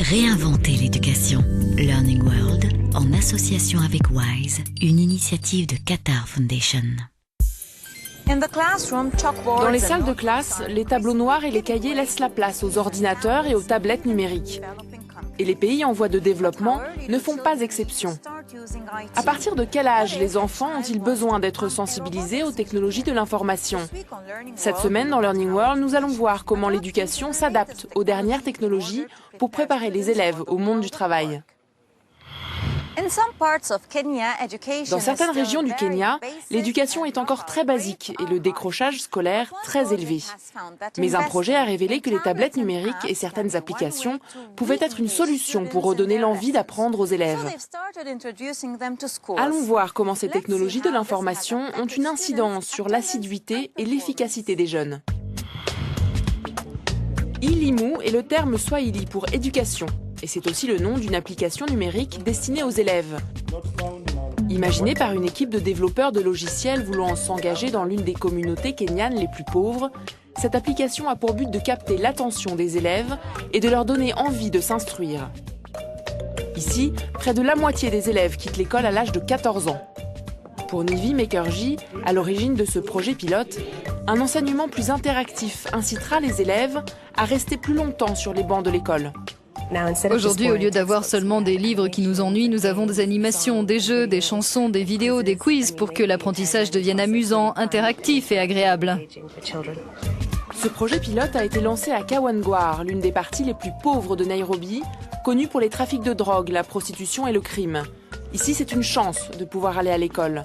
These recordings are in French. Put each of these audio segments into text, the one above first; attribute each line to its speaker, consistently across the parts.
Speaker 1: Réinventer l'éducation. Learning World, en association avec WISE, une initiative de Qatar Foundation.
Speaker 2: Dans les salles de classe, les tableaux noirs et les cahiers laissent la place aux ordinateurs et aux tablettes numériques. Et les pays en voie de développement ne font pas exception. À partir de quel âge les enfants ont-ils besoin d'être sensibilisés aux technologies de l'information? Cette semaine, dans Learning World, nous allons voir comment l'éducation s'adapte aux dernières technologies pour préparer les élèves au monde du travail. Dans certaines régions du Kenya, l'éducation est encore très basique et le décrochage scolaire très élevé. Mais un projet a révélé que les tablettes numériques et certaines applications pouvaient être une solution pour redonner l'envie d'apprendre aux élèves. Allons voir comment ces technologies de l'information ont une incidence sur l'assiduité et l'efficacité des jeunes. Elimu est le terme swahili pour éducation. Et c'est aussi le nom d'une application numérique destinée aux élèves. Imaginée par une équipe de développeurs de logiciels voulant s'engager dans l'une des communautés kenyanes les plus pauvres, cette application a pour but de capter l'attention des élèves et de leur donner envie de s'instruire. Ici, près de la moitié des élèves quittent l'école à l'âge de 14 ans. Pour Nivi Mekerji, à l'origine de ce projet pilote, un enseignement plus interactif incitera les élèves à rester plus longtemps sur les bancs de l'école.
Speaker 3: Aujourd'hui, au lieu d'avoir seulement des livres qui nous ennuient, nous avons des animations, des jeux, des chansons, des vidéos, des quiz pour que l'apprentissage devienne amusant, interactif et agréable.
Speaker 2: Ce projet pilote a été lancé à Kawangware, l'une des parties les plus pauvres de Nairobi, connue pour les trafics de drogue, la prostitution et le crime. Ici, c'est une chance de pouvoir aller à l'école.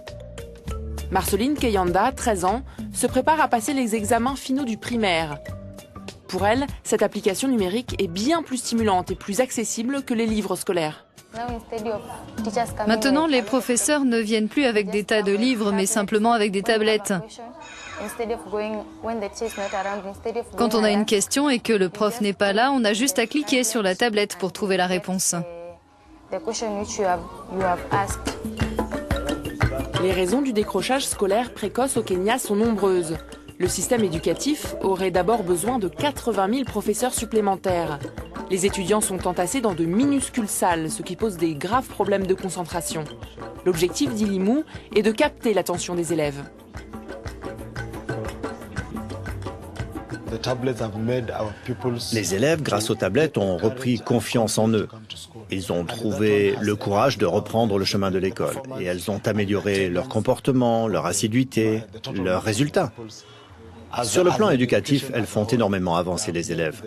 Speaker 2: Marceline Kayanda, 13 ans, se prépare à passer les examens finaux du primaire. Pour elle, cette application numérique est bien plus stimulante et plus accessible que les livres scolaires.
Speaker 3: Maintenant, les professeurs ne viennent plus avec des tas de livres, mais simplement avec des tablettes. Quand on a une question et que le prof n'est pas là, on a juste à cliquer sur la tablette pour trouver la réponse.
Speaker 2: Les raisons du décrochage scolaire précoce au Kenya sont nombreuses. Le système éducatif aurait d'abord besoin de 80 000 professeurs supplémentaires. Les étudiants sont entassés dans de minuscules salles, ce qui pose des graves problèmes de concentration. L'objectif d'Elimu est de capter l'attention des élèves.
Speaker 4: Les élèves, grâce aux tablettes, ont repris confiance en eux. Ils ont trouvé le courage de reprendre le chemin de l'école. Et elles ont amélioré leur comportement, leur assiduité, leurs résultats. Sur le plan éducatif, elles font énormément avancer les élèves.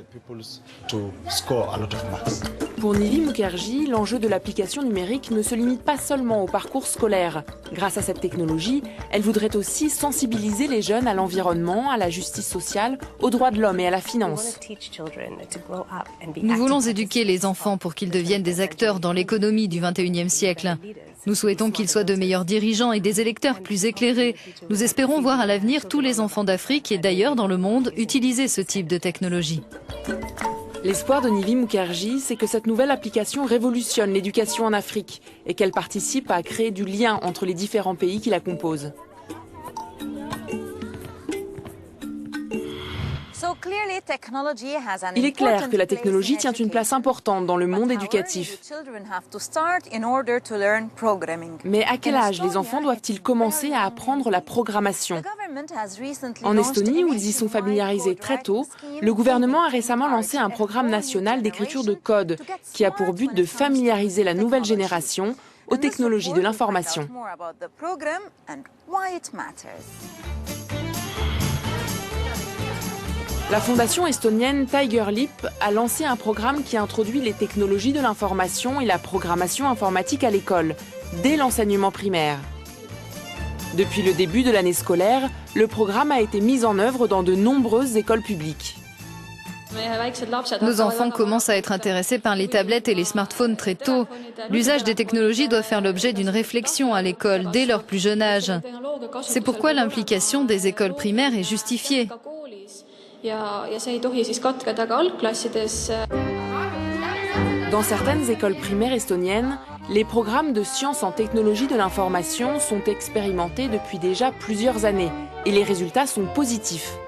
Speaker 2: Pour Nivi Mekerji, l'enjeu de l'application numérique ne se limite pas seulement au parcours scolaire. Grâce à cette technologie, elle voudrait aussi sensibiliser les jeunes à l'environnement, à la justice sociale, aux droits de l'homme et à la finance.
Speaker 3: Nous voulons éduquer les enfants pour qu'ils deviennent des acteurs dans l'économie du XXIe siècle. Nous souhaitons qu'ils soient de meilleurs dirigeants et des électeurs plus éclairés. Nous espérons voir à l'avenir tous les enfants d'Afrique et d'ailleurs dans le monde utiliser ce type de technologie.
Speaker 2: L'espoir de Nivi Mekerji, c'est que cette nouvelle application révolutionne l'éducation en Afrique et qu'elle participe à créer du lien entre les différents pays qui la composent. Il est clair que la technologie tient une place importante dans le monde éducatif. Mais à quel âge les enfants doivent-ils commencer à apprendre la programmation? En Estonie, où ils y sont familiarisés très tôt, le gouvernement a récemment lancé un programme national d'écriture de code qui a pour but de familiariser la nouvelle génération aux technologies de l'information. La fondation estonienne Tiger Leap a lancé un programme qui introduit les technologies de l'information et la programmation informatique à l'école, dès l'enseignement primaire. Depuis le début de l'année scolaire, le programme a été mis en œuvre dans de nombreuses écoles publiques.
Speaker 3: Nos enfants commencent à être intéressés par les tablettes et les smartphones très tôt. L'usage des technologies doit faire l'objet d'une réflexion à l'école dès leur plus jeune âge. C'est pourquoi l'implication des écoles primaires est justifiée.
Speaker 2: Dans certaines écoles primaires estoniennes, les programmes de sciences en technologie de l'information sont expérimentés depuis déjà plusieurs années et les résultats sont positifs.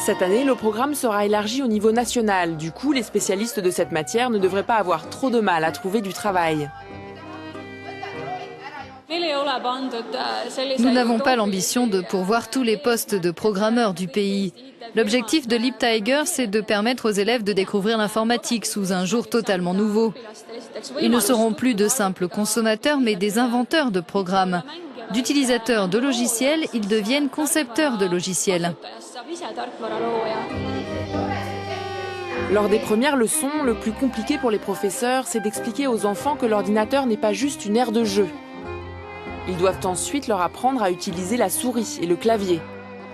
Speaker 2: Cette année, le programme sera élargi au niveau national. Du coup, les spécialistes de cette matière ne devraient pas avoir trop de mal à trouver du travail.
Speaker 3: Nous n'avons pas l'ambition de pourvoir tous les postes de programmeurs du pays. L'objectif de Leap Tiger, c'est de permettre aux élèves de découvrir l'informatique sous un jour totalement nouveau. Ils ne seront plus de simples consommateurs, mais des inventeurs de programmes. D'utilisateurs de logiciels, ils deviennent concepteurs de logiciels.
Speaker 2: Lors des premières leçons, le plus compliqué pour les professeurs, c'est d'expliquer aux enfants que l'ordinateur n'est pas juste une aire de jeu. Ils doivent ensuite leur apprendre à utiliser la souris et le clavier.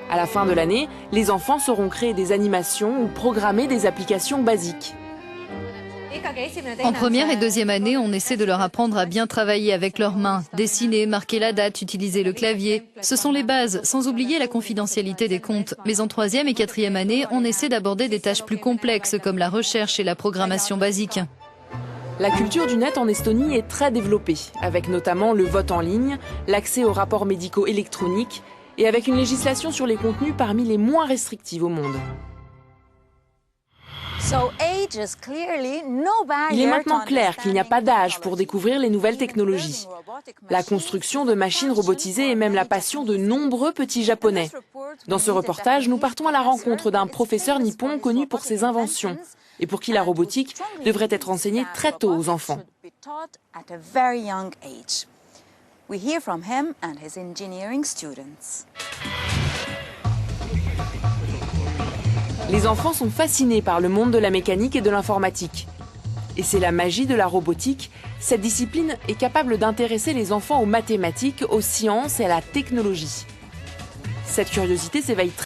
Speaker 2: À la fin de l'année, les enfants sauront créer des animations ou programmer des applications basiques.
Speaker 3: En première et deuxième année, on essaie de leur apprendre à bien travailler avec leurs mains, dessiner, marquer la date, utiliser le clavier. Ce sont les bases, sans oublier la confidentialité des comptes. Mais en troisième et quatrième année, on essaie d'aborder des tâches plus complexes comme la recherche et la programmation basique.
Speaker 2: La culture du net en Estonie est très développée, avec notamment le vote en ligne, l'accès aux rapports médicaux électroniques et avec une législation sur les contenus parmi les moins restrictives au monde. Il est maintenant clair qu'il n'y a pas d'âge pour découvrir les nouvelles technologies. La construction de machines robotisées est même la passion de nombreux petits Japonais. Dans ce reportage, nous partons à la rencontre d'un professeur nippon connu pour ses inventions et pour qui la robotique devrait être enseignée très tôt aux enfants. Les enfants sont fascinés par le monde de la mécanique et de l'informatique. Et c'est la magie de la robotique. Cette discipline est capable d'intéresser les enfants aux mathématiques, aux sciences et à la technologie. Cette curiosité s'éveille très